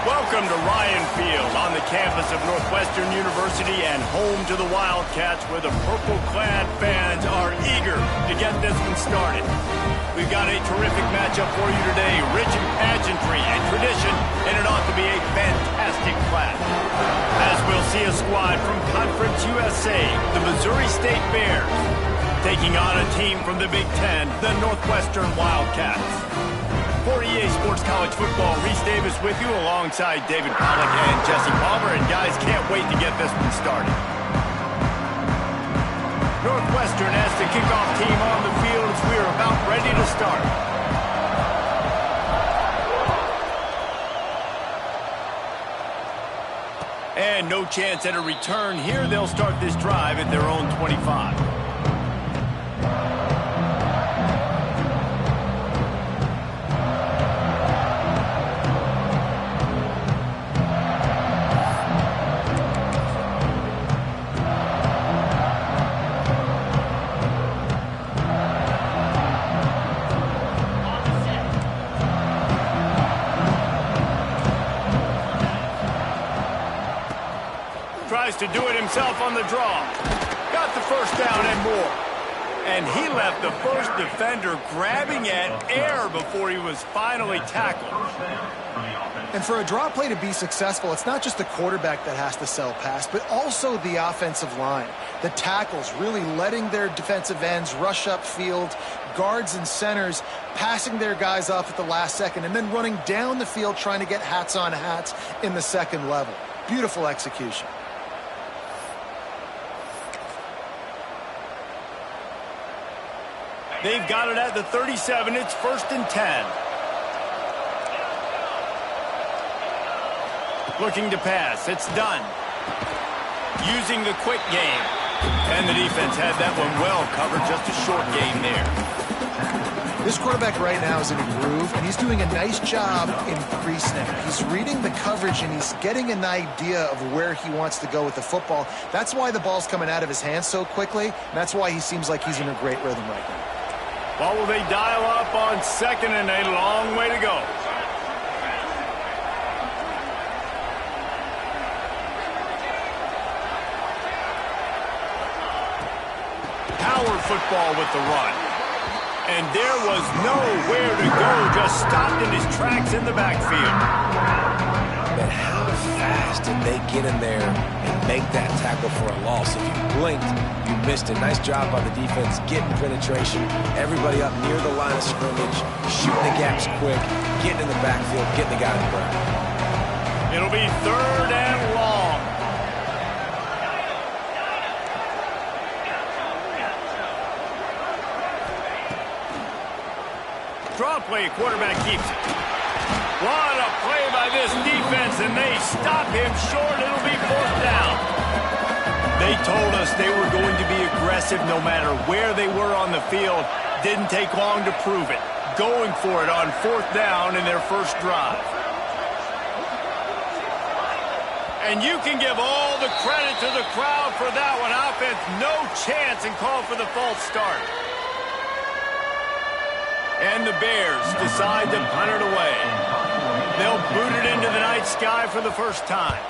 Welcome to Ryan Field on the campus of Northwestern University and home to the Wildcats, where the purple-clad fans are eager to get this one started. We've got a terrific matchup for you today, rich in pageantry and tradition, and it ought to be a fantastic clash. As we'll see a squad from Conference USA, the Missouri State Bears, taking on a team from the Big Ten, the Northwestern Wildcats. For EA Sports College Football, Reese Davis with you alongside David Pollack and Jesse Palmer. And guys, can't wait to get this one started. Northwestern has the kickoff team on the field as we are about ready to start. And no chance at a return here. They'll start this drive at their own 25. Tries to do it himself on the draw. Got the first down and more. And he left the first defender grabbing at air before he was finally tackled. And for a draw play to be successful, it's not just the quarterback that has to sell pass, but also the offensive line. The tackles really letting their defensive ends rush upfield, guards and centers passing their guys off at the last second, and then running down the field trying to get hats on hats in the second level. Beautiful execution. They've got it at the 37. It's 1st and 10. Looking to pass. It's done. Using the quick game. And the defense had that one well covered. Just a short game there. This quarterback right now is in a groove, and he's doing a nice job in pre-snap. He's reading the coverage, and he's getting an idea of where he wants to go with the football. That's why the ball's coming out of his hands so quickly, and that's why he seems like he's in a great rhythm right now. Well, will they dial up on 2nd and a long way to go? Power football with the run. And there was nowhere to go, just stopped in his tracks in the backfield. But how fast did they get in there and make that tackle for a loss? If you blinked, you missed it. Nice job by the defense getting penetration. Everybody up near the line of scrimmage, shooting the gaps quick, getting in the backfield, getting the guy in the ground. It'll be 3rd and long. Draw play, quarterback keeps it. What a play by this defense, and they stop him short. It'll be 4th down. They told us they were going to be aggressive no matter where they were on the field. Didn't take long to prove it. Going for it on 4th down in their first drive. And you can give all the credit to the crowd for that one. Offense, no chance, and call for the false start. And the Bears decide to punt it away. They'll boot it into the night sky for the first time.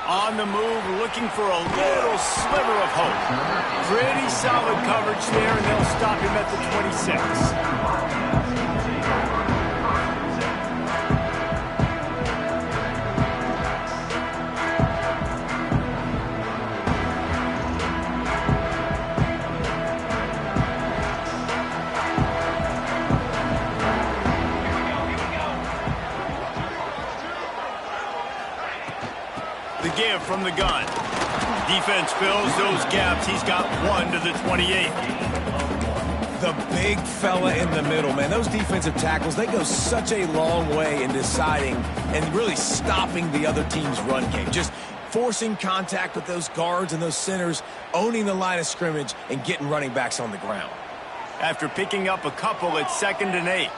On the move, looking for a little sliver of hope. Pretty solid coverage there, and they'll stop him at the 26. The give from the gun. Defense fills those gaps. He's got 1 to the 28. The big fella in the middle, man. Those defensive tackles, they go such a long way in deciding and really stopping the other team's run game. Just forcing contact with those guards and those centers, owning the line of scrimmage, and getting running backs on the ground. After picking up a couple, it's 2nd and 8.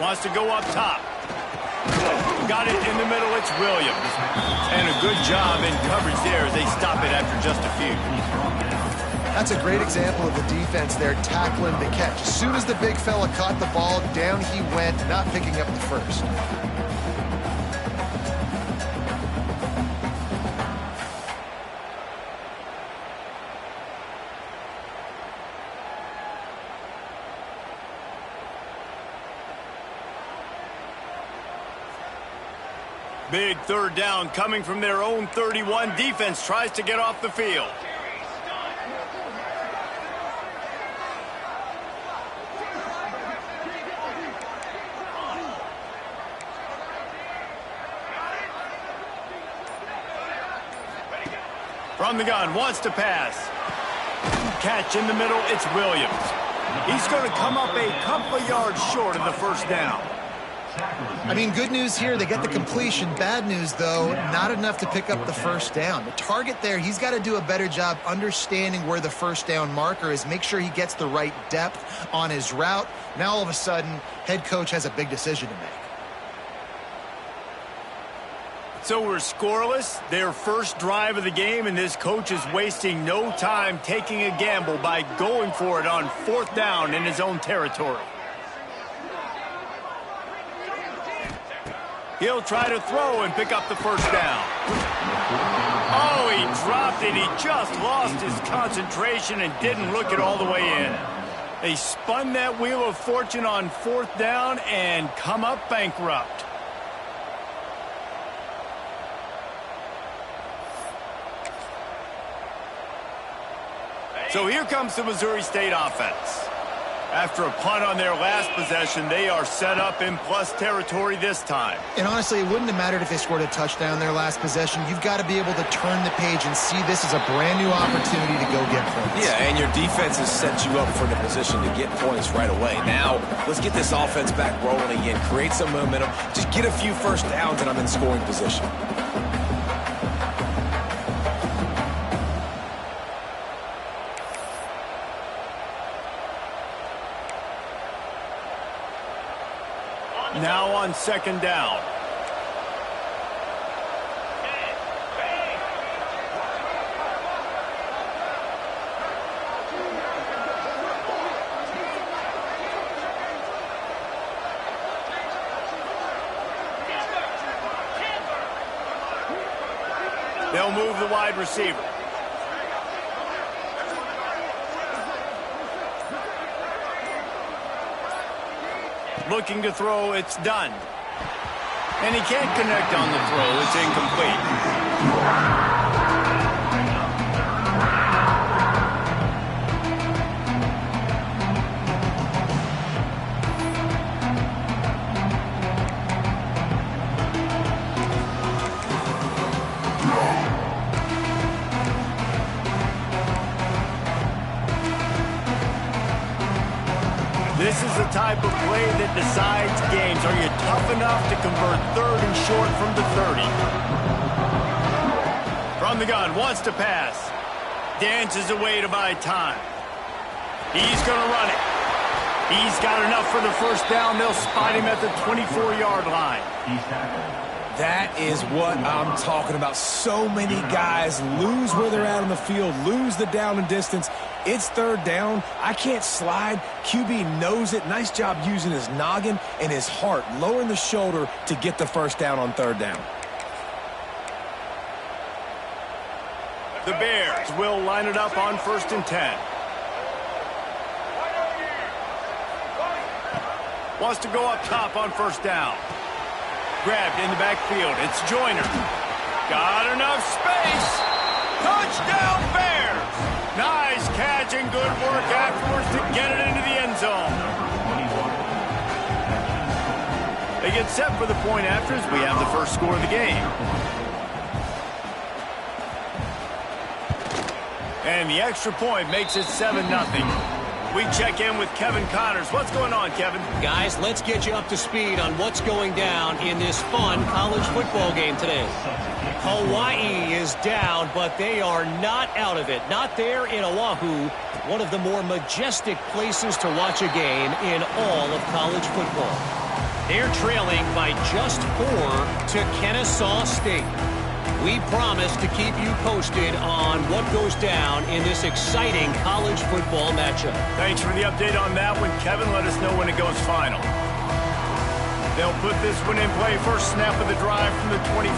Wants to go up top. Got it in the middle. It's Williams. And a good job in coverage there as they stop it after just a few. That's a great example of the defense there tackling the catch. As soon as the big fella caught the ball, down he went, not picking up the first. Big third down coming from their own 31. Defense tries to get off the field. From the gun, wants to pass. Catch in the middle, it's Williams. He's going to come up a couple of yards short of the first down. I mean, good news here, they get the completion. Bad news, though, not enough to pick up the first down. The target there, he's got to do a better job understanding where the first down marker is, make sure he gets the right depth on his route. Now, all of a sudden, head coach has a big decision to make. So we're scoreless, their first drive of the game, and this coach is wasting no time taking a gamble by going for it on fourth down in his own territory. He'll try to throw and pick up the first down. Oh, he dropped it. He just lost his concentration and didn't look it all the way in. They spun that wheel of fortune on fourth down and come up bankrupt. So here comes the Missouri State offense. After a punt on their last possession, they are set up in plus territory this time. And honestly, it wouldn't have mattered if they scored a touchdown their last possession. You've got to be able to turn the page and see this as a brand new opportunity to go get points. Yeah, and your defense has set you up for the position to get points right away. Now, let's get this offense back rolling again, create some momentum, just get a few first downs, and I'm in scoring position. Now on second down. They'll move the wide receiver. Looking to throw, it's done. And he can't connect on the throw, it's incomplete. This is the type of play that decides games. Are you tough enough to convert third and short from the 30? From the gun, wants to pass. Dances away to buy time. He's going to run it. He's got enough for the first down. They'll spot him at the 24-yard line. That is what I'm talking about. So many guys lose where they're at on the field, lose the down and distance. It's third down. I can't slide. QB knows it. Nice job using his noggin and his heart, lowering the shoulder to get the first down on third down. The Bears will line it up on 1st and 10. Wants to go up top on first down. Grabbed in the backfield. It's Joyner. Got enough space. Touchdown Bears. Nice catch and good work afterwards to get it into the end zone. They get set for the point after as we have the first score of the game. And the extra point makes it 7-0. We check in with Kevin Connors. What's going on, Kevin? Guys, let's get you up to speed on what's going down in this fun college football game today. Hawaii is down, but they are not out of it. Not there in Oahu, one of the more majestic places to watch a game in all of college football. They're trailing by just 4 to Kennesaw State. We promise to keep you posted on what goes down in this exciting college football matchup. Thanks for the update on that one, Kevin. Let us know when it goes final. They'll put this one in play. First snap of the drive from the 25.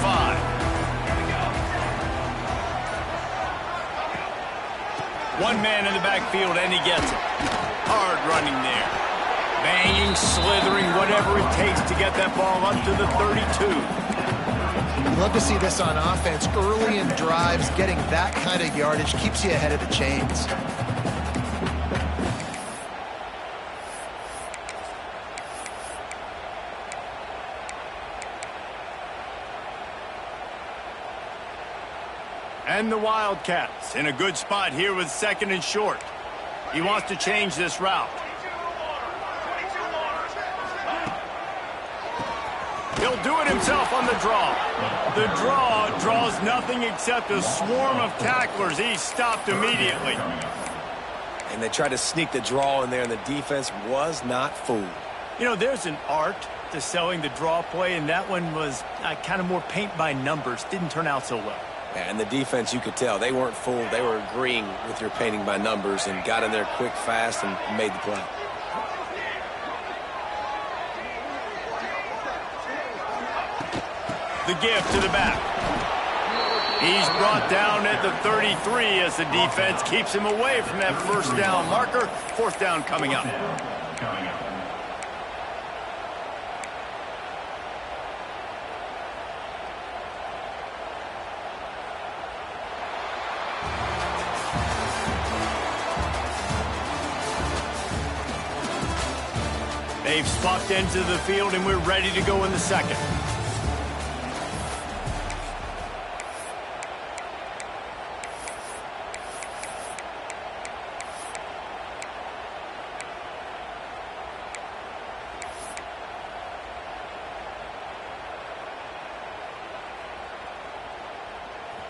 One man in the backfield, and he gets it. Hard running there. Banging, slithering, whatever it takes to get that ball up to the 32. You love to see this on offense. Early in drives, getting that kind of yardage keeps you ahead of the chains. And the Wildcats in a good spot here with 2nd and short. He wants to change this route. He'll do it himself on the draw. The draw draws nothing except a swarm of tacklers. He's stopped immediately. And they tried to sneak the draw in there, and the defense was not fooled. You know, there's an art to selling the draw play, and that one was kind of more paint by numbers. Didn't turn out so well. Yeah, and the defense, you could tell, they weren't fooled. They were agreeing with your painting by numbers and got in there quick, fast, and made the play. The give to the back. He's brought down at the 33 as the defense keeps him away from that first down marker. 4th down coming up. They've swapped into the field, and we're ready to go in the second.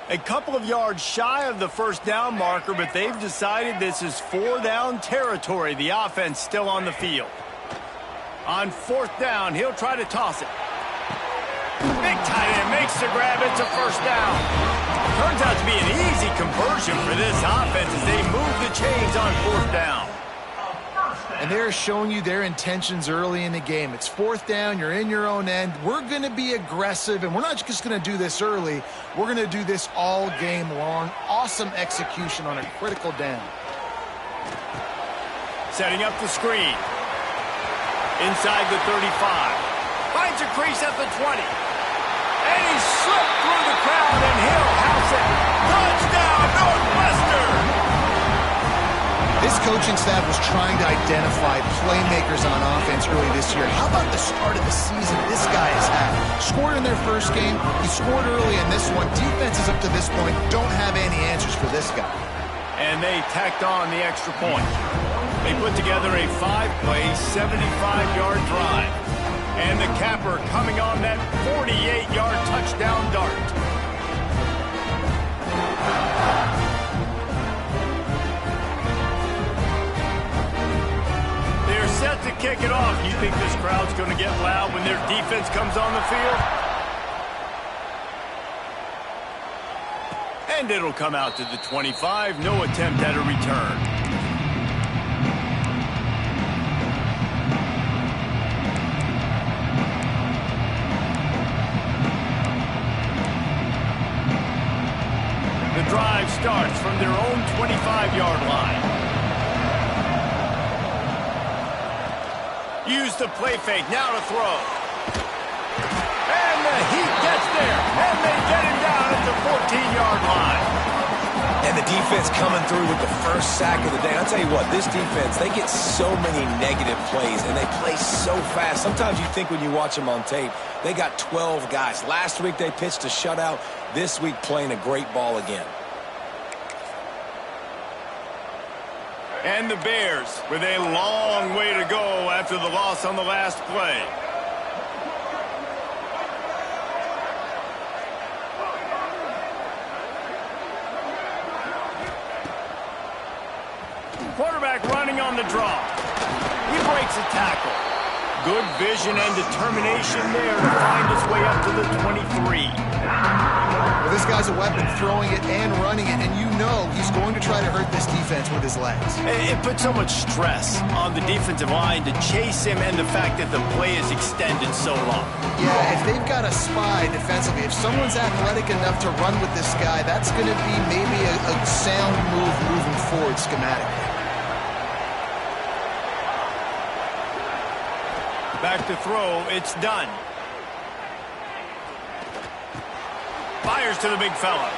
A couple of yards shy of the first down marker, but they've decided this is 4-down territory. The offense still on the field. On 4th down, he'll try to toss it. Big tight end makes the grab. It's a first down. Turns out to be an easy conversion for this offense as they move the chains on 4th down. And they're showing you their intentions early in the game. It's 4th down. You're in your own end. We're going to be aggressive, and we're not just going to do this early. We're going to do this all game long. Awesome execution on a critical down. Setting up the screen. Inside the 35. Finds a crease at the 20. And he slipped through the crowd, and he'll house it. Touchdown, Northwestern! This coaching staff was trying to identify playmakers on offense early this year. How about the start of the season this guy has had? Scored in their first game. He scored early in this one. Defenses up to this point don't have any answers for this guy. And they tacked on the extra point. They put together a 5-play, 75-yard drive. And the capper coming on that 48-yard touchdown dart. They're set to kick it off. You think this crowd's going to get loud when their defense comes on the field? And it'll come out to the 25. No attempt at a return. Drive starts from their own 25-yard line. Use the play fake, now to throw. And the heat gets there, and they get him down at the 14-yard line. And the defense coming through with the first sack of the day. I'll tell you what, this defense, they get so many negative plays, and they play so fast. Sometimes you think when you watch them on tape, they got 12 guys. Last week they pitched a shutout. This week playing a great ball again. And the Bears with a long way to go after the loss on the last play. Quarterback running on the draw. He breaks a tackle. good vision and determination there to find his way up to the 23. Well, this guy's a weapon, throwing it and running it, and you know he's going to try to hurt this defense with his legs. It puts so much stress on the defensive line to chase him, and the fact that the play is extended so long. Yeah, if they've got a spy defensively, if someone's athletic enough to run with this guy, that's going to be maybe a sound move moving forward schematically. Back to throw, it's done. Fires to the big fella.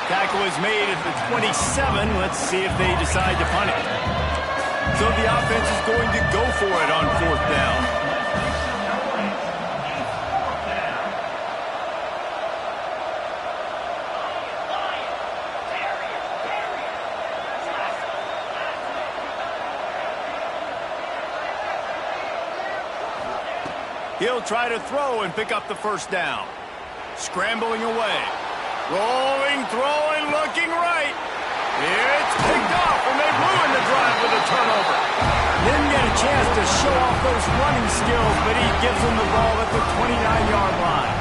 Tackle is made at the 27. Let's see if they decide to punt it. So the offense is going to go for it on 4th down. He'll try to throw and pick up the 1st down. Scrambling away. Rolling, throwing, looking right. It's picked off, and they ruined the drive with a turnover. Didn't get a chance to show off those running skills, but he gives them the ball at the 29-yard line.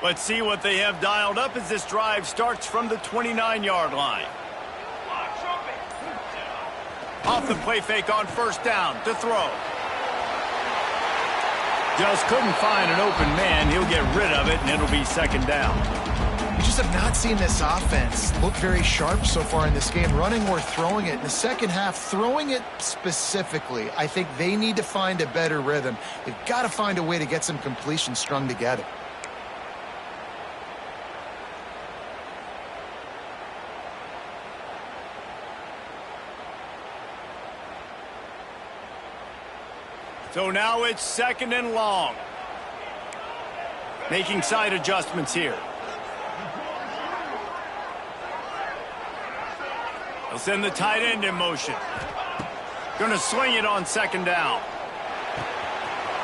Let's see what they have dialed up as this drive starts from the 29-yard line. Off the play fake on 1st down to throw. Just couldn't find an open man. He'll get rid of it, and it'll be 2nd down. We just have not seen this offense look very sharp so far in this game, running or throwing it. In the second half, throwing it specifically, I think they need to find a better rhythm. They've got to find a way to get some completions strung together. So now it's 2nd and long. Making side adjustments here. They'll send the tight end in motion. Going to swing it on 2nd down.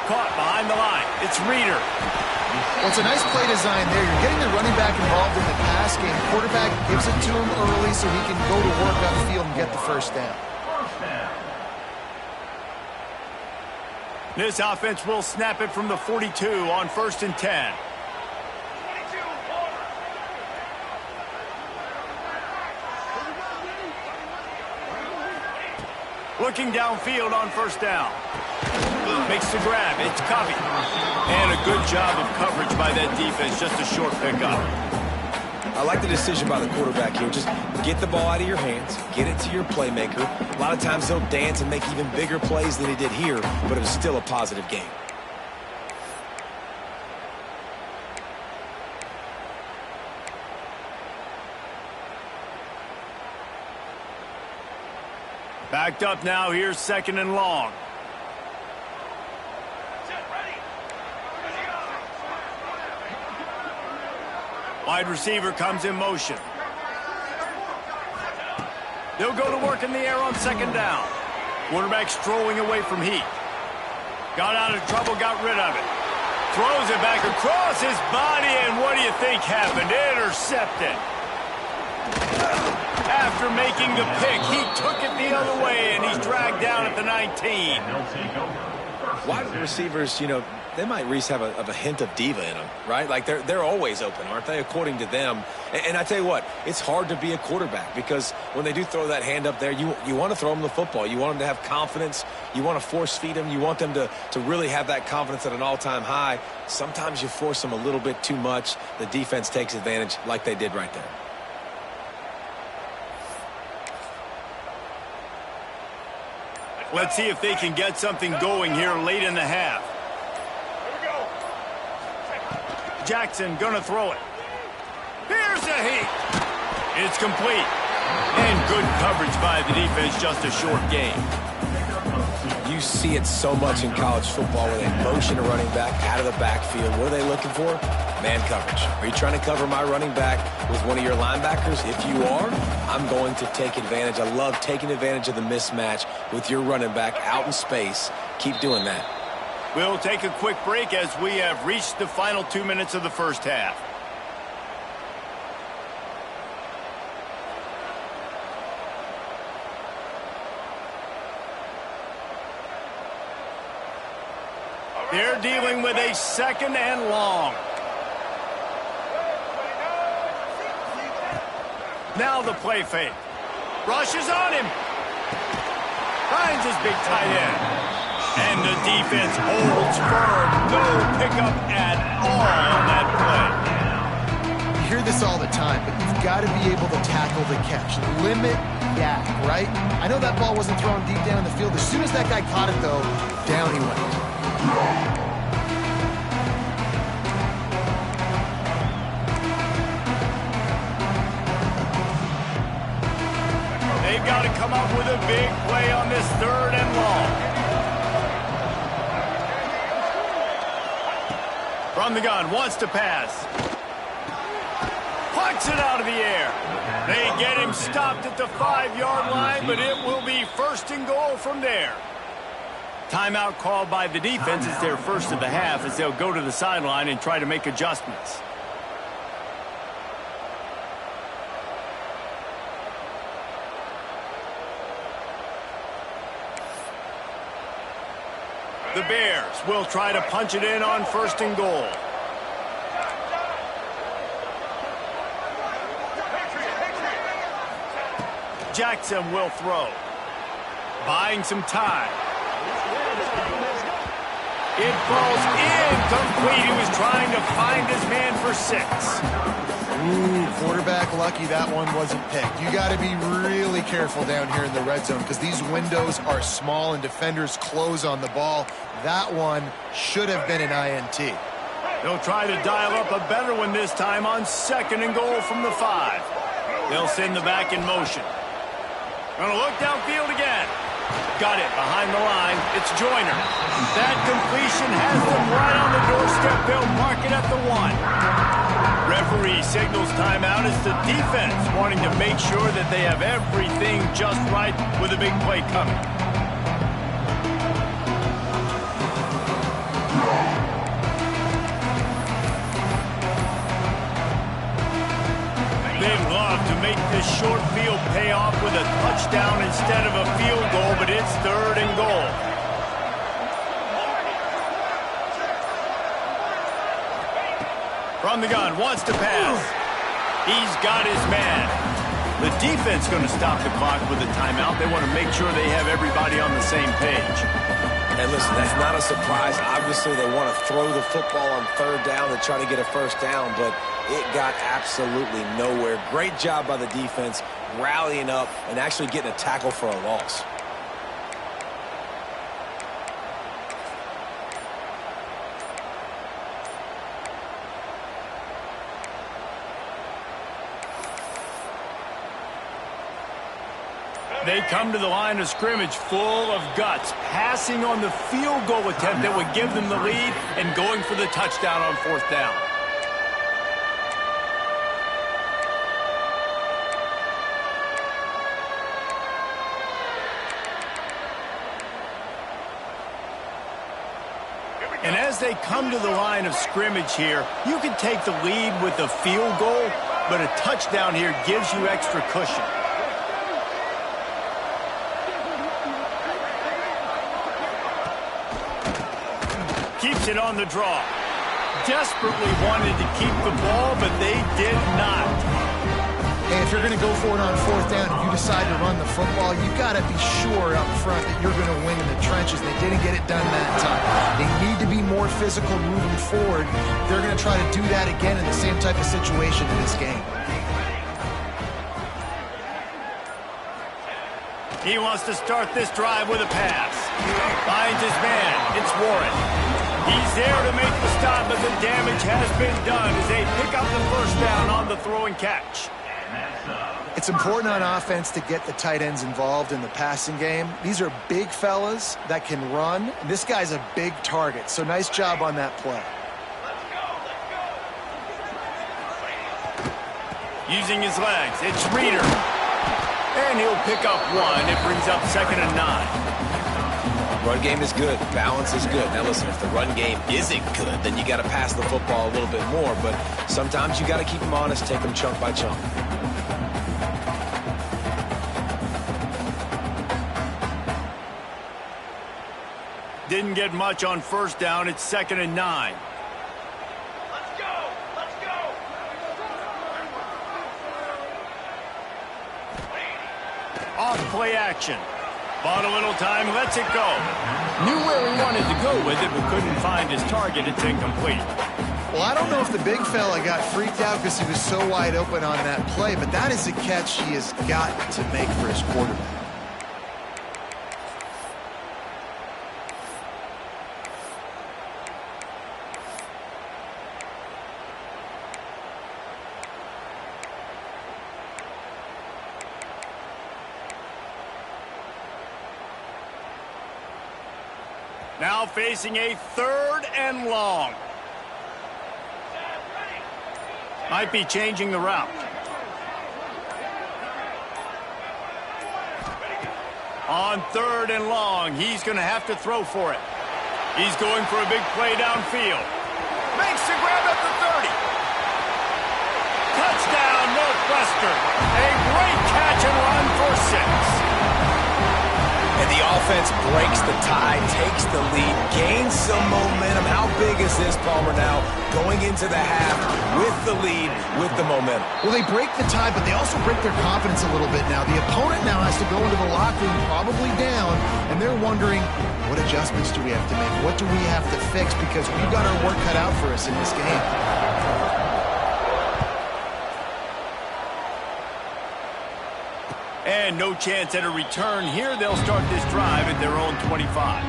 Caught behind the line. It's Reeder. Well, it's a nice play design there. You're getting the running back involved in the pass game. Quarterback gives it to him early so he can go to work upfield and get the 1st down. This offense will snap it from the 42 on 1st and 10. Looking downfield on 1st down. Makes the grab. It's Covey. And a good job of coverage by that defense. Just a short pickup. I like the decision by the quarterback here. Just get the ball out of your hands, get it to your playmaker. A lot of times he'll dance and make even bigger plays than he did here, but it was still a positive game. Backed up now. Here's 2nd and long. Wide receiver comes in motion. They'll go to work in the air on 2nd down. Quarterback strolling away from heat. Got out of trouble, got rid of it. Throws it back across his body, and what do you think happened? Intercepted. After making the pick, he took it the other way, and he's dragged down at the 19. Wide receivers, you know, they might at least have a hint of diva in them, right? Like they're always open, aren't they, according to them? And I tell you what, it's hard to be a quarterback because when they do throw that hand up there, you want to throw them the football. You want them to have confidence. You want to force feed them. You want them to really have that confidence at an all-time high. Sometimes you force them a little bit too much. The defense takes advantage like they did right there. Let's see if they can get something going here late in the half. Jackson gonna throw it. Here's the heat. It's complete. And good coverage by the defense, just a short game. You see it so much in college football where they motion a running back out of the backfield. What are they looking for? Man coverage. Are you trying to cover my running back with one of your linebackers? If you are, I'm going to take advantage. I love taking advantage of the mismatch with your running back out in space. Keep doing that. We'll take a quick break as we have reached the final 2 minutes of the first half. They're dealing with a 2nd and long. Now the play fake. Rushes on him. Finds his big tight end. And the defense holds firm. No pickup at all on that play. You hear this all the time, but you've got to be able to tackle the catch. Limit yak, right? I know that ball wasn't thrown deep down in the field. As soon as that guy caught it, though, down he went. They've got to come up with a big play on this 3rd and long. From the gun, wants to pass. Punts it out of the air. They get him stopped at the 5-yard line, but it will be 1st and goal from there. Timeout called by the defense. It's their first of the half as they'll go to the sideline and try to make adjustments. The Bears will try to punch it in on 1st and goal. Jackson will throw. Buying some time. It falls incomplete. He was trying to find his man for 6. Quarterback lucky that one wasn't picked. You got to be really careful down here in the red zone because these windows are small and defenders close on the ball. That one should have been an INT. They'll try to dial up a better one this time on 2nd and goal from the 5. They'll send the back in motion. Gonna look downfield again. Got it behind the line. It's Joyner. That completion has them right on the doorstep. They'll mark it at the 1. Referee signals timeout as the defense wanting to make sure that they have everything just right with a big play coming. They'd love to make this short field pay off with a touchdown instead of a field goal, but it's 3rd and goal. From the gun, wants to pass. He's got his man. The defense going to stop the clock with a timeout. They want to make sure they have everybody on the same page. And listen, that's not a surprise. Obviously, they want to throw the football on 3rd down to try to get a 1st down, but it got absolutely nowhere. Great job by the defense rallying up and actually getting a tackle for a loss. They come to the line of scrimmage full of guts, passing on the field goal attempt that would give them the lead and going for the touchdown on 4th down. And as they come to the line of scrimmage here, you can take the lead with a field goal, but a touchdown here gives you extra cushion. Keeps it on the draw. Desperately wanted to keep the ball, but they did not. Hey, if you're going to go for it on 4th down, if you decide to run the football, you've got to be sure up front that you're going to win in the trenches. They didn't get it done that time. They need to be more physical moving forward. They're going to try to do that again in the same type of situation in this game. He wants to start this drive with a pass. Finds his man. It's Warren. He's there to make the stop, but the damage has been done as they pick up the 1st down on the throw and catch. It's important on offense to get the tight ends involved in the passing game. These are big fellas that can run. And this guy's a big target, so nice job on that play. Using his legs, it's Reeder. And he'll pick up one. It brings up 2nd and 9. Run game is good. Balance is good. Now listen, if the run game isn't good, then you got to pass the football a little bit more. But sometimes you got to keep them honest, take them chunk by chunk. Didn't get much on 1st down. It's 2nd and 9. Let's go! Let's go! Off play action. Bought a little time, lets it go. Knew where he wanted to go with it, but couldn't find his target. It's incomplete. Well, I don't know if the big fella got freaked out because he was so wide open on that play, but that is a catch he has got to make for his quarterback. Now facing a 3rd and long. Might be changing the route. On 3rd and long, he's going to have to throw for it. He's going for a big play downfield. Makes the grab at the 30. Touchdown, Northwestern. A great catch and run for 6. And the offense breaks the tie, takes the lead, gains some momentum. How big is this, Palmer, now going into the half with the lead, with the momentum? Well, they break the tie, but they also break their confidence a little bit now. The opponent now has to go into the locker room probably down, and they're wondering, what adjustments do we have to make? What do we have to fix? Because we've got our work cut out for us in this game. And no chance at a return here. They'll start this drive at their own 25.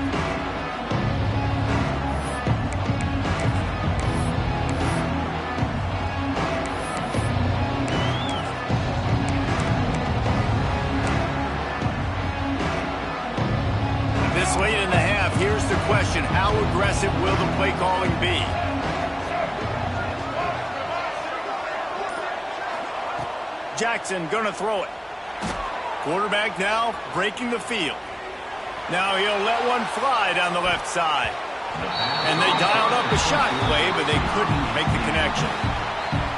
This late in the half, here's the question. How aggressive will the play calling be? Jackson gonna throw it. Quarterback now breaking the field. Now he'll let one fly down the left side. And they dialed up a shot play, but they couldn't make the connection.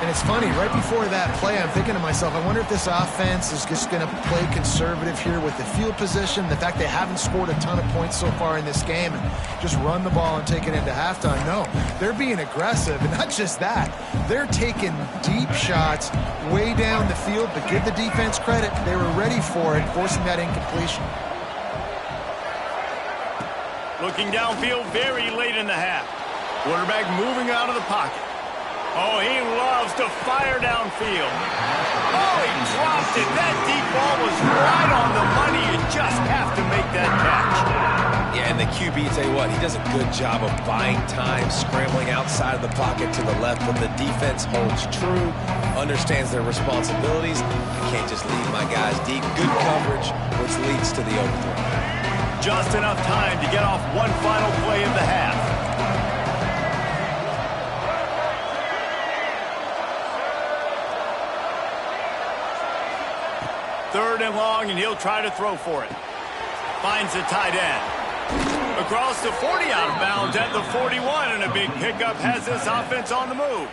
And it's funny, right before that play, I'm thinking to myself, I wonder if this offense is just going to play conservative here with the field position, the fact they haven't scored a ton of points so far in this game, and just run the ball and take it into halftime. No, they're being aggressive, and not just that, they're taking deep shots way down the field, but give the defense credit. They were ready for it, forcing that incompletion. Looking downfield very late in the half. Quarterback moving out of the pocket. Oh, he loves to fire downfield. Oh, he dropped it. That deep ball was right on the money. You just have to make that catch. Yeah, and the QB, tell you what, he does a good job of buying time, scrambling outside of the pocket to the left, but the defense holds true, understands their responsibilities. I can't just leave my guys deep. Good coverage, which leads to the overthrow. Just enough time to get off one final play of the half. Third and long, and he'll try to throw for it. Finds the tight end. Across the 40, out of bounds at the 41, and a big pickup has this offense on the move.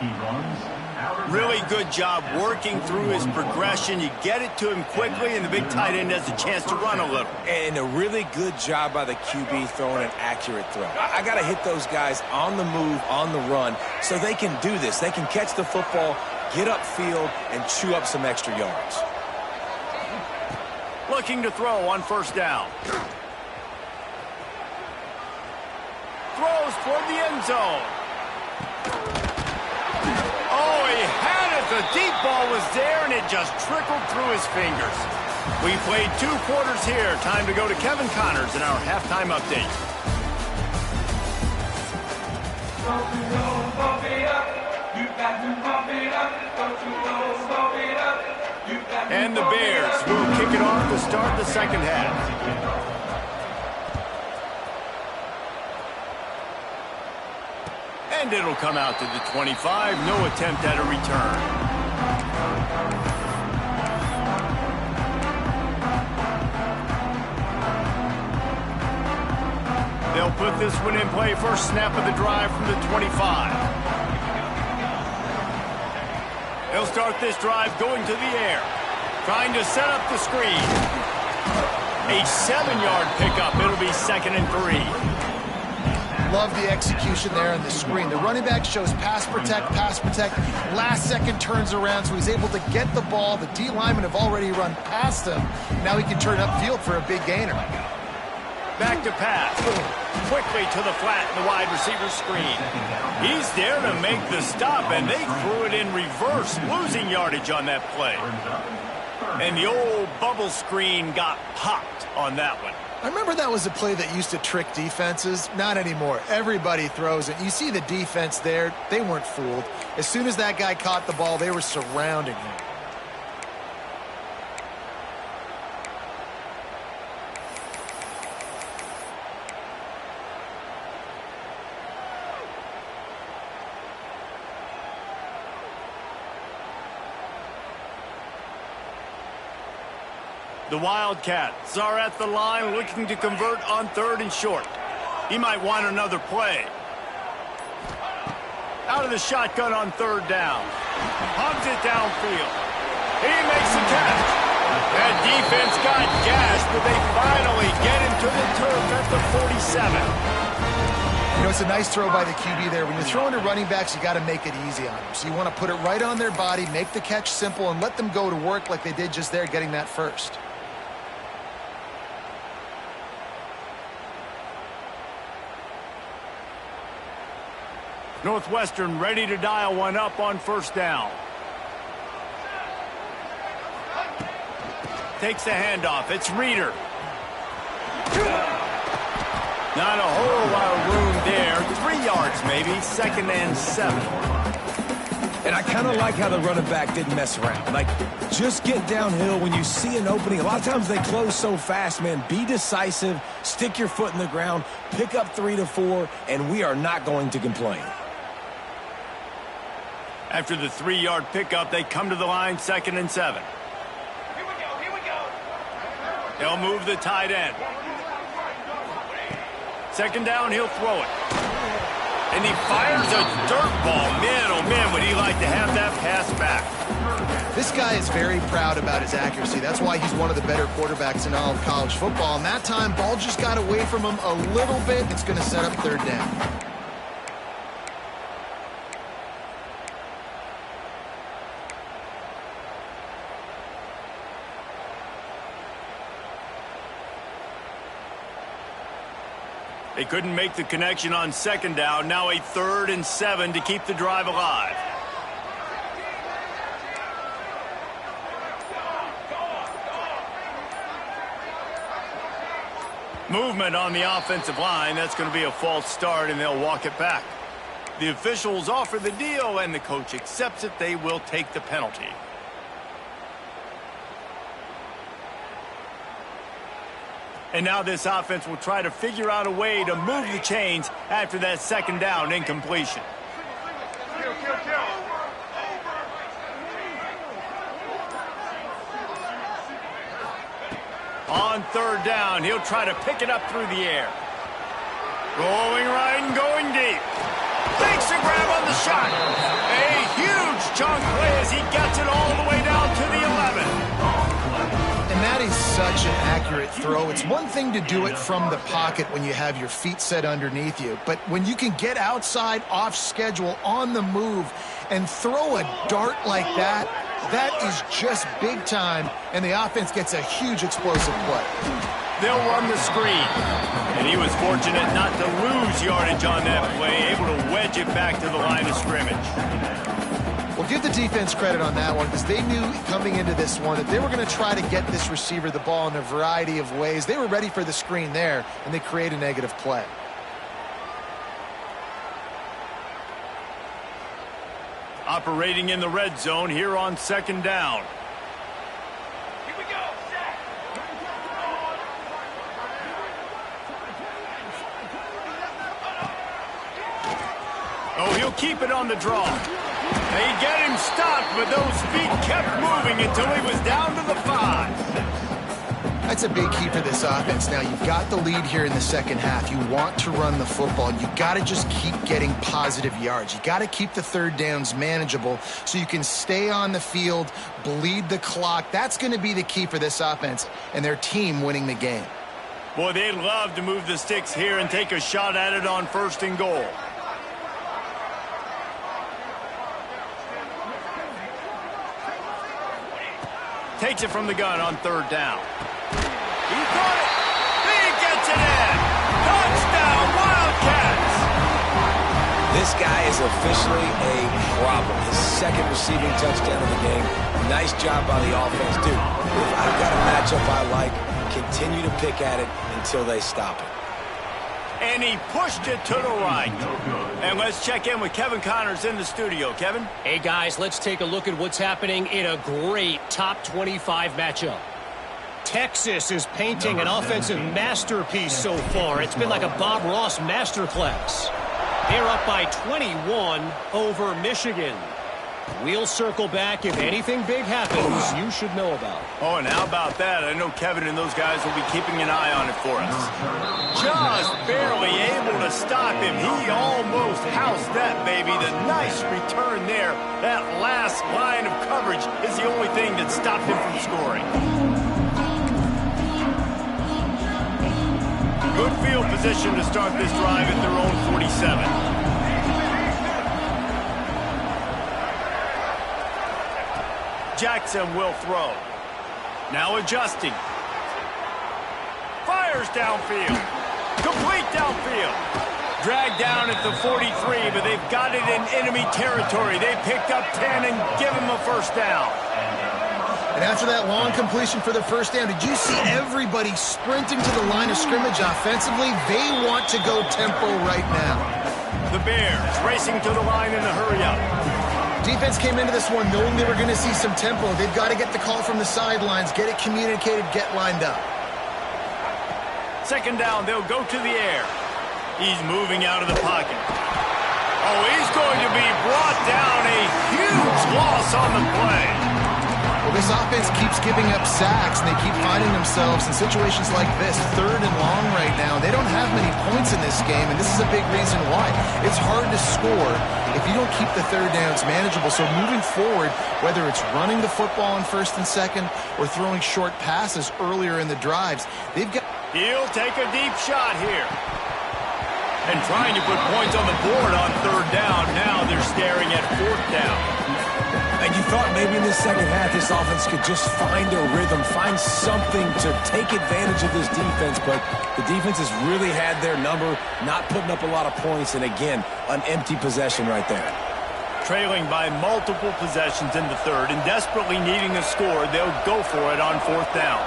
Really good job working through his progression. You get it to him quickly, and the big tight end has a chance to run a little. And a really good job by the QB throwing an accurate throw. I got to hit those guys on the move, on the run, so they can do this. They can catch the football, get upfield, and chew up some extra yards. Looking to throw on first down. Throws toward the end zone. Oh, he had it. The deep ball was there, and it just trickled through his fingers. We played 2 quarters here. Time to go to Kevin Connors in our halftime update. Don't you know, pump it up. You got to pump it up. Don't you know, pump it up. And the Bears will kick it off to start the second half. And it'll come out to the 25. No attempt at a return. They'll put this one in play. First snap of the drive from the 25. They'll start this drive going to the air. Trying to set up the screen. A 7-yard pickup. It'll be 2nd and 3. Love the execution there on the screen. The running back shows pass protect. Last second turns around, so he's able to get the ball. The D linemen have already run past him. Now he can turn upfield for a big gainer. Back to pass. Quickly to the flat in the wide receiver screen. He's there to make the stop, and they threw it in reverse, losing yardage on that play. And the old bubble screen got popped on that one. I remember that was a play that used to trick defenses. Not anymore. Everybody throws it. You see the defense there. They weren't fooled. As soon as that guy caught the ball, they were surrounding him. The Wildcats are at the line looking to convert on 3rd and short. He might want another play. Out of the shotgun on 3rd down. Pumps it downfield. He makes the catch. That defense got gashed, but they finally get him to the turf at the 47. You know, it's a nice throw by the QB there. When you're throwing to running backs, you got to make it easy on them. So you want to put it right on their body, make the catch simple, and let them go to work like they did just there, getting that first. Northwestern ready to dial one up on 1st down. Takes the handoff. It's Reeder. Not a whole lot of room there. 3 yards maybe. 2nd and 7. And I kind of like how the running back didn't mess around. Like, just get downhill when you see an opening. A lot of times they close so fast, man. Be decisive. Stick your foot in the ground. Pick up 3 to 4, and we are not going to complain. After the 3-yard pickup, they come to the line, 2nd and 7. Here we go. They'll move the tight end. 2nd down, he'll throw it. And he fires a dirt ball. Man, oh man, would he like to have that pass back. This guy is very proud about his accuracy. That's why he's one of the better quarterbacks in all of college football. And that time, ball just got away from him a little bit. It's going to set up 3rd down. They couldn't make the connection on 2nd down. Now a 3rd and 7 to keep the drive alive. Movement on the offensive line. That's going to be a false start, and they'll walk it back. The officials offer the deal, and the coach accepts it. They will take the penalty. And now this offense will try to figure out a way to move the chains after that 2nd down incompletion. On 3rd down, he'll try to pick it up through the air. Going right and going deep. Makes a grab on the shot. A huge chunk play as he gets it all the way down to the 11. And that is such an accurate throw. It's one thing to do it from the pocket when you have your feet set underneath you, but when you can get outside, off schedule, on the move, and throw a dart like that, that is just big time, and the offense gets a huge explosive play. They'll run the screen, and he was fortunate not to lose yardage on that play, able to wedge it back to the line of scrimmage. Well, give the defense credit on that one because they knew coming into this one that they were going to try to get this receiver the ball in a variety of ways. They were ready for the screen there, and they create a negative play. Operating in the red zone here on 2nd down. keep it on the draw. They get him stopped, but those feet kept moving until he was down to the 5. That's a big key for this offense. Now, you've got the lead here in the second half. You want to run the football. You got to just keep getting positive yards. You got to keep the third downs manageable so you can stay on the field, bleed the clock. That's going to be the key for this offense and their team winning the game. Boy, they'd love to move the sticks here and take a shot at it on 1st and goal. Takes it from the gun on 3rd down. He got it. He gets it in. Touchdown, Wildcats. This guy is officially a problem. His 2nd receiving touchdown of the game. Nice job by the offense. Dude, if I've got a matchup I like, continue to pick at it until they stop it. And he pushed it to the right. And let's check in with Kevin Connors in the studio. Kevin? Hey, guys, let's take a look at what's happening in a great top 25 matchup. Texas is painting an offensive masterpiece so far. It's been like a Bob Ross masterclass. They're up by 21 over Michigan. We'll circle back if anything big happens you should know about. Oh, and how about that? I know Kevin and those guys will be keeping an eye on it for us. Just barely able to stop him. He almost housed that, baby. The nice return there. That last line of coverage is the only thing that stopped him from scoring. Good field position to start this drive at their own 47. Jackson will throw. Now adjusting. Fires downfield. Complete downfield. Dragged down at the 43, but they've got it in enemy territory. They picked up 10 and give him a 1st down. And after that long completion for the 1st down, did you see everybody sprinting to the line of scrimmage offensively? They want to go tempo right now. The Bears racing to the line in a hurry-up. Defense came into this one knowing they were going to see some tempo. They've got to get the call from the sidelines, get it communicated, get lined up. 2nd down, they'll go to the air. He's moving out of the pocket. Oh, he's going to be brought down. A huge loss on the play. Well, this offense keeps giving up sacks, and they keep finding themselves in situations like this, 3rd and long right now. They don't have many points in this game, and this is a big reason why. It's hard to score if you don't keep the 3rd downs manageable. So moving forward, whether it's running the football on 1st and 2nd or throwing short passes earlier in the drives, they've got... He'll take a deep shot here. And trying to put points on the board on 3rd down. Now they're staring at 4th down. And you thought maybe in the second half this offense could just find a rhythm, find something to take advantage of this defense, but the defense has really had their number, not putting up a lot of points, and again, an empty possession right there. Trailing by multiple possessions in the 3rd and desperately needing a score, they'll go for it on 4th down.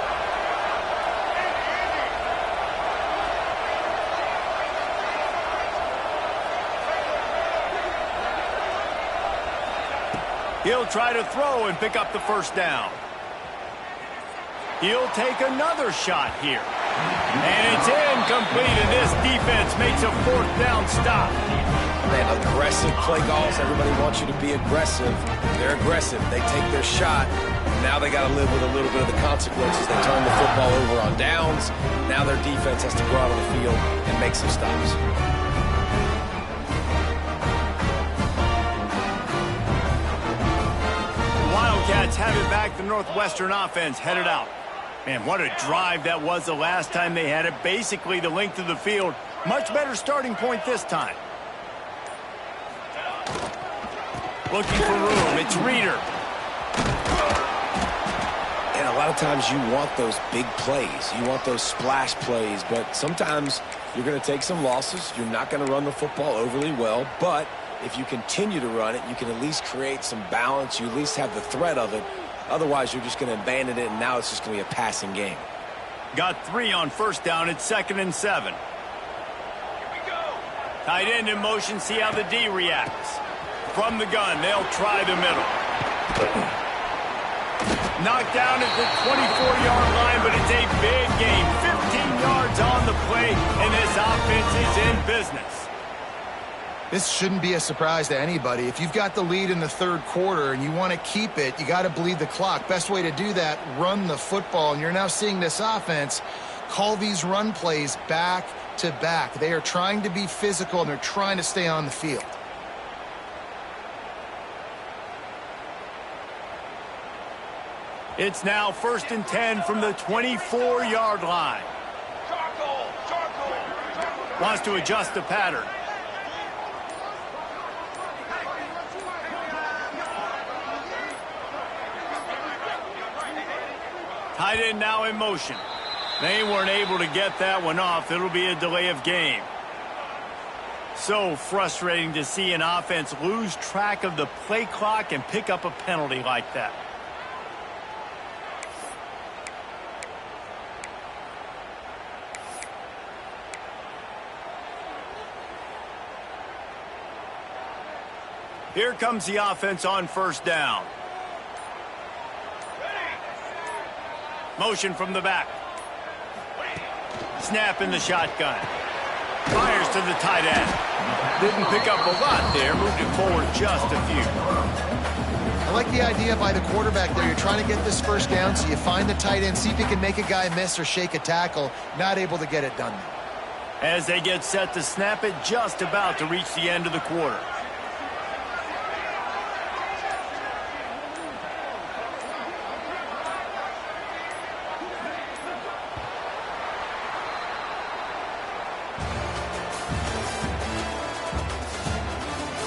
He'll try to throw and pick up the 1st down. He'll take another shot here. And it's incomplete, and this defense makes a 4th down stop. Man, aggressive play calls. Everybody wants you to be aggressive. They're aggressive. They take their shot. Now they got to live with a little bit of the consequences. They turn the football over on downs. Now their defense has to go out on the field and make some stops. Wildcats have it back. The Northwestern offense headed out. Man, what a drive that was the last time they had it. Basically the length of the field. Much better starting point this time. Looking for room. It's Reeder. And a lot of times you want those big plays. You want those splash plays. But sometimes you're going to take some losses. You're not going to run the football overly well. But if you continue to run it, you can at least create some balance. You at least have the threat of it. Otherwise, you're just going to abandon it, and now it's just going to be a passing game. Got 3 on 1st down. It's 2nd and 7. Here we go. Tight end in motion. See how the D reacts. From the gun, they'll try the middle. Knocked down at the 24-yard line, but it's a big game. 15 yards on the play, and this offense is in business. This shouldn't be a surprise to anybody. If you've got the lead in the third quarter and you want to keep it, you got to bleed the clock. Best way to do that, run the football. And you're now seeing this offense call these run plays back to back. They are trying to be physical, and they're trying to stay on the field. It's now 1st and 10 from the 24-yard line. Wants to adjust the pattern. Tight end now in motion. They weren't able to get that one off. It'll be a delay of game. So frustrating to see an offense lose track of the play clock and pick up a penalty like that. Here comes the offense on 1st down. Motion from the back. Snap in the shotgun. Fires to the tight end. Didn't pick up a lot there. Moved it forward just a few. I like the idea by the quarterback there. You're trying to get this 1st down, so you find the tight end, see if he can make a guy miss or shake a tackle. Not able to get it done. As they get set to snap it, just about to reach the end of the quarter.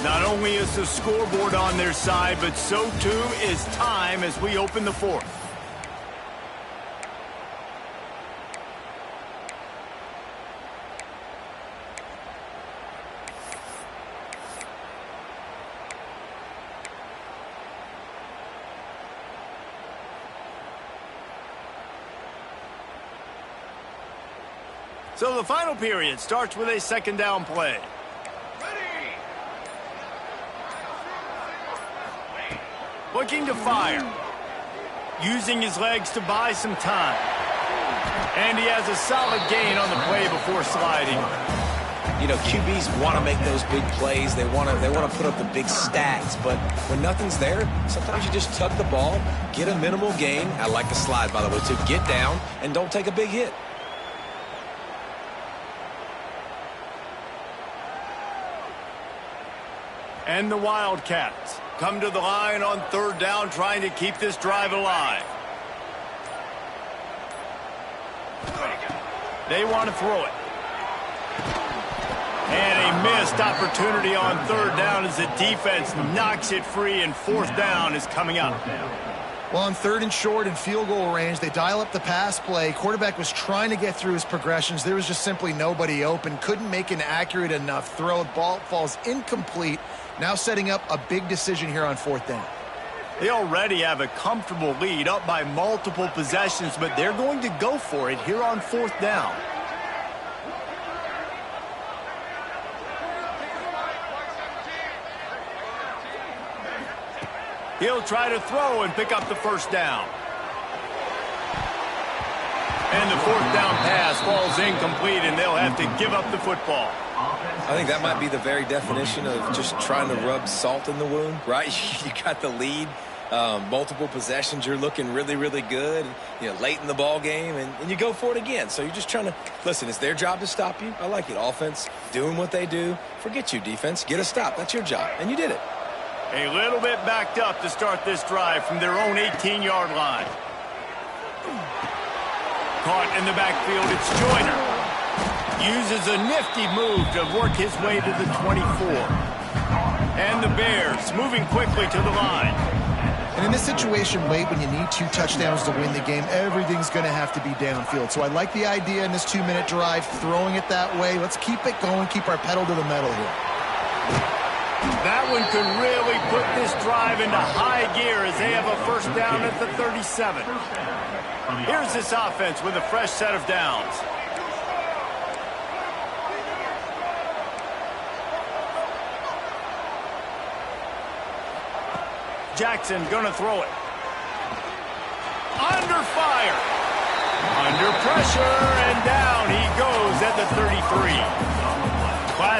Not only is the scoreboard on their side, but so too is time as we open the 4th. So the final period starts with a 2nd down play. Looking to fire. Using his legs to buy some time. And he has a solid gain on the play before sliding. You know, QBs want to make those big plays. They want to put up the big stats. But when nothing's there, sometimes you just tuck the ball, get a minimal gain. I like the slide, by the way, to get down and don't take a big hit. And the Wildcats come to the line on 3rd down, trying to keep this drive alive. They want to throw it. And a missed opportunity on 3rd down as the defense knocks it free, and 4th down is coming up. Well, on 3rd and short and field goal range, they dial up the pass play. Quarterback was trying to get through his progressions. There was just simply nobody open. Couldn't make an accurate enough throw. Ball falls incomplete. Now setting up a big decision here on 4th down. They already have a comfortable lead, up by multiple possessions, but they're going to go for it here on 4th down. He'll try to throw and pick up the 1st down. And the 4th down pass falls incomplete, and they'll have to give up the football. I think that might be the very definition of just trying to rub salt in the wound, right? You got the lead, multiple possessions, you're looking really, really good, late in the ball game, and you go for it again. So you're just trying to, listen, it's their job to stop you. I like it. Offense, doing what they do. Forget you, defense. Get a stop. That's your job, and you did it. A little bit backed up to start this drive from their own 18-yard line. Caught in the backfield, it's Joyner. Uses a nifty move to work his way to the 24. And the Bears moving quickly to the line. And in this situation late, when you need 2 touchdowns to win the game, everything's going to have to be downfield. So I like the idea in this 2-minute drive, throwing it that way. Let's keep it going, keep our pedal to the metal here. That one could really put this drive into high gear as they have a 1st down at the 37. Here's this offense with a fresh set of downs. Jackson gonna throw it. Under fire. Under pressure, and down he goes at the 33.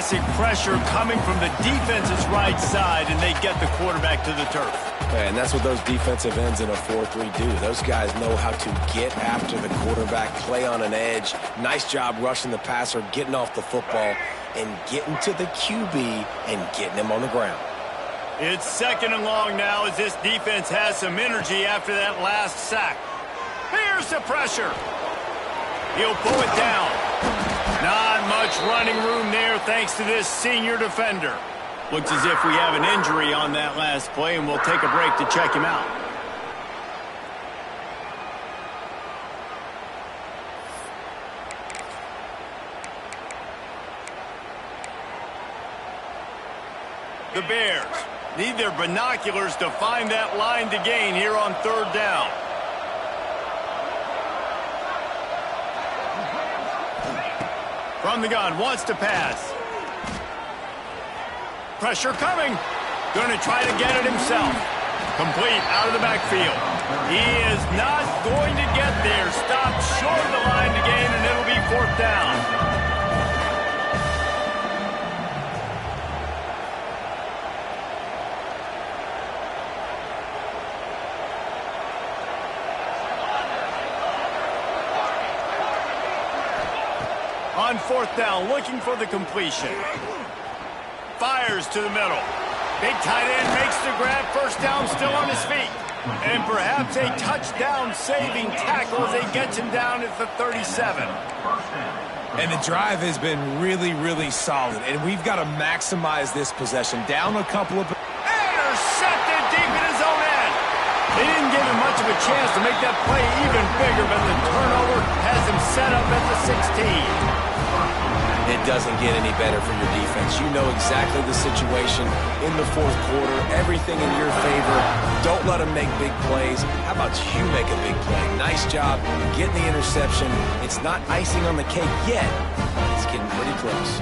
classic pressure coming from the defense's right side, and they get the quarterback to the turf. And that's what those defensive ends in a 4-3 do. Those guys know how to get after the quarterback, play on an edge. Nice job rushing the passer, getting off the football, and getting to the QB and getting him on the ground. It's 2nd and long now as this defense has some energy after that last sack. Here's the pressure. He'll pull it down. Not much running room there thanks to this senior defender. Looks as if we have an injury on that last play, and we'll take a break to check him out. The Bears need their binoculars to find that line to gain here on 3rd down. From the gun, wants to pass. Pressure coming. Going to try to get it himself. Complete out of the backfield. He is not going to get there. Stopped short of the line to gain, and it'll be 4th down. On 4th down, looking for the completion. Fires to the middle. Big tight end makes the grab. 1st down, still on his feet. And perhaps a touchdown-saving tackle as they get him down at the 37. And the drive has been really, really solid. And we've got to maximize this possession. Down a couple of... Intercepted deep in his own end. They didn't give him much of a chance to make that play even bigger, but the turnover has him set up at the 16. It doesn't get any better for your defense. You know exactly the situation in the 4th quarter. Everything in your favor. Don't let them make big plays. How about you make a big play? Nice job getting the interception. It's not icing on the cake yet, but it's getting pretty close.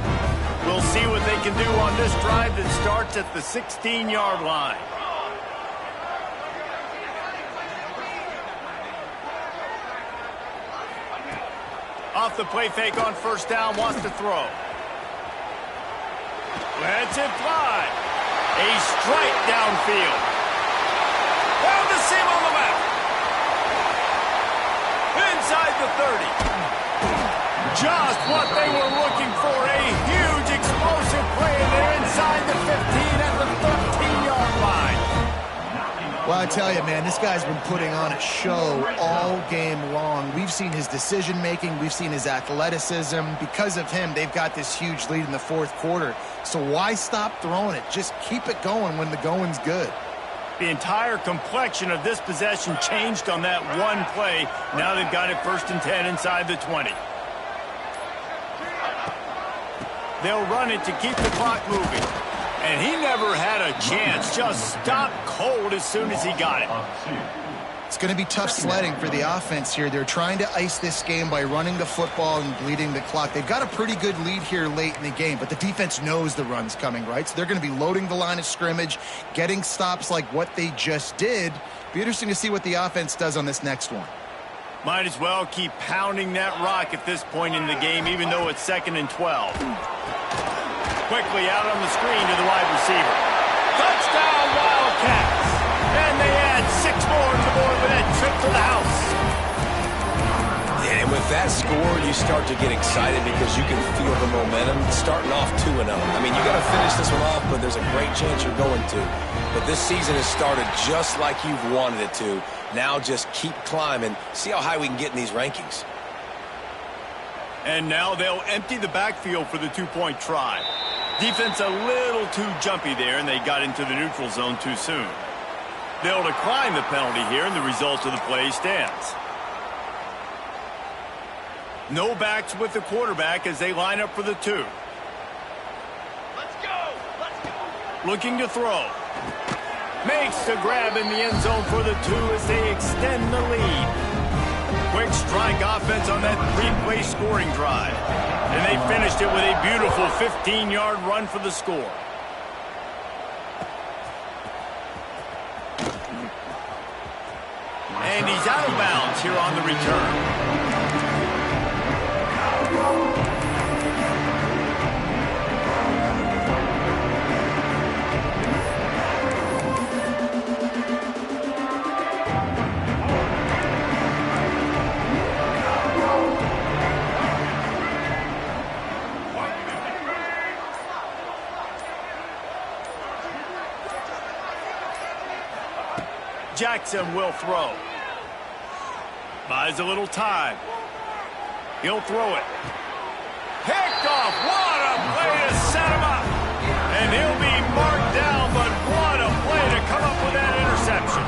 We'll see what they can do on this drive that starts at the 16-yard line. Off the play fake on 1st down, wants to throw. Lets it fly. A strike downfield. Found the seam on the left. Inside the 30. Just what they were looking for. A huge explosive play, and they're inside the 15 at the 13-yard line. Well, I tell you, man, this guy's been putting on a show all game long. We've seen his decision-making. We've seen his athleticism. Because of him, they've got this huge lead in the 4th quarter. So why stop throwing it? Just keep it going when the going's good. The entire complexion of this possession changed on that one play. Now they've got it 1st and 10 inside the 20. They'll run it to keep the clock moving. And he never had a chance. Just stopped cold as soon as he got it. It's going to be tough sledding for the offense here. They're trying to ice this game by running the football and bleeding the clock. They've got a pretty good lead here late in the game, but the defense knows the run's coming, right? So they're going to be loading the line of scrimmage, getting stops like what they just did. Be interesting to see what the offense does on this next one. Might as well keep pounding that rock at this point in the game, even though it's 2nd and 12. Quickly out on the screen to the wide receiver. Touchdown, Wildcats! And they add 6 more to the board with that trip to the house. Yeah, and with that score, you start to get excited because you can feel the momentum starting off 2-0. I mean, you got to finish this one off, but there's a great chance you're going to. But this season has started just like you've wanted it to. Now just keep climbing. See how high we can get in these rankings. And now they'll empty the backfield for the 2-point try. Defense a little too jumpy there, and they got into the neutral zone too soon. They'll decline the penalty here, and the result of the play stands. No backs with the quarterback as they line up for the 2. Let's go! Let's go! Looking to throw. Makes the grab in the end zone for the 2 as they extend the lead. Quick strike offense on that 3-play scoring drive. And they finished it with a beautiful 15-yard run for the score. And he's out of bounds here on the return. Jackson will throw. Buys a little time. He'll throw it. Picked off. What a play to set him up. And he'll be marked down, but what a play to come up with that interception.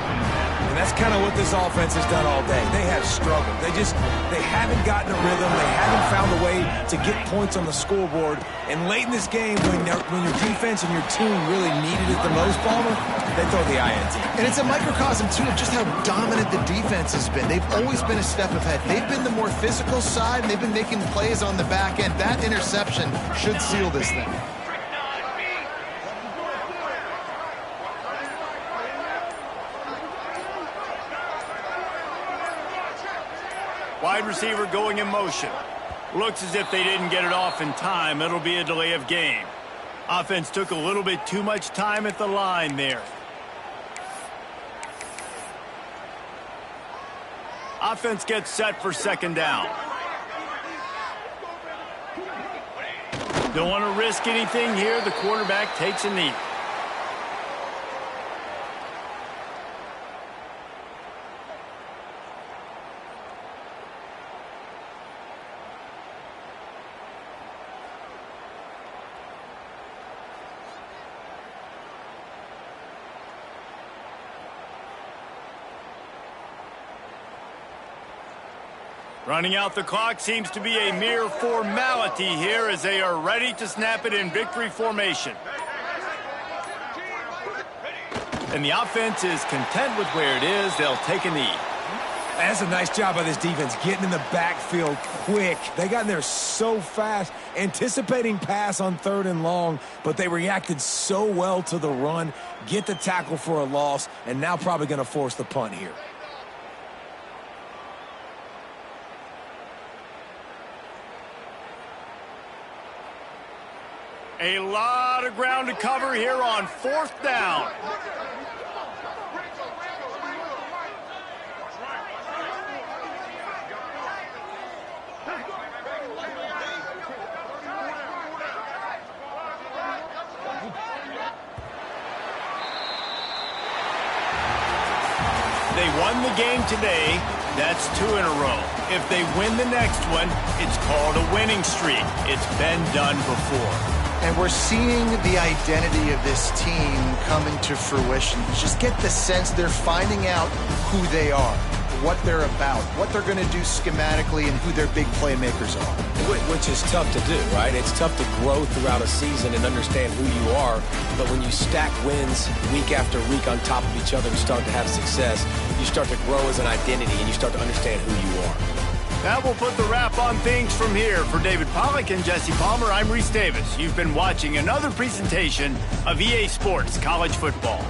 And that's kind of what this offense has done all day. They have struggled. They haven't gotten a rhythm. They haven't found a way to get points on the scoreboard. And late in this game, when your defense and your team really needed it the most, Palmer, they throw the INT. And it's a microcosm, too, of just how dominant the defense has been. They've always been a step ahead. They've been the more physical side, and they've been making plays on the back end. That interception should seal this thing. Wide receiver going in motion. Looks as if they didn't get it off in time. It'll be a delay of game. Offense took a little bit too much time at the line there. Offense gets set for second down. Don't want to risk anything here. The quarterback takes a knee. Running out the clock seems to be a mere formality here as they are ready to snap it in victory formation. And the offense is content with where it is. They'll take a knee. That's a nice job by this defense, getting in the backfield quick. They got in there so fast, anticipating pass on 3rd and long, but they reacted so well to the run, get the tackle for a loss, and now probably going to force the punt here. A lot of ground to cover here on 4th down. They won the game today. That's 2 in a row. If they win the next one, it's called a winning streak. It's been done before. And we're seeing the identity of this team coming to fruition. You just get the sense they're finding out who they are, what they're about, what they're going to do schematically, and who their big playmakers are. Which is tough to do, right? It's tough to grow throughout a season and understand who you are. But when you stack wins week after week on top of each other and start to have success, you start to grow as an identity and you start to understand who you are. That will put the wrap on things from here. For David Pollack and Jesse Palmer, I'm Reese Davis. You've been watching another presentation of EA Sports College Football.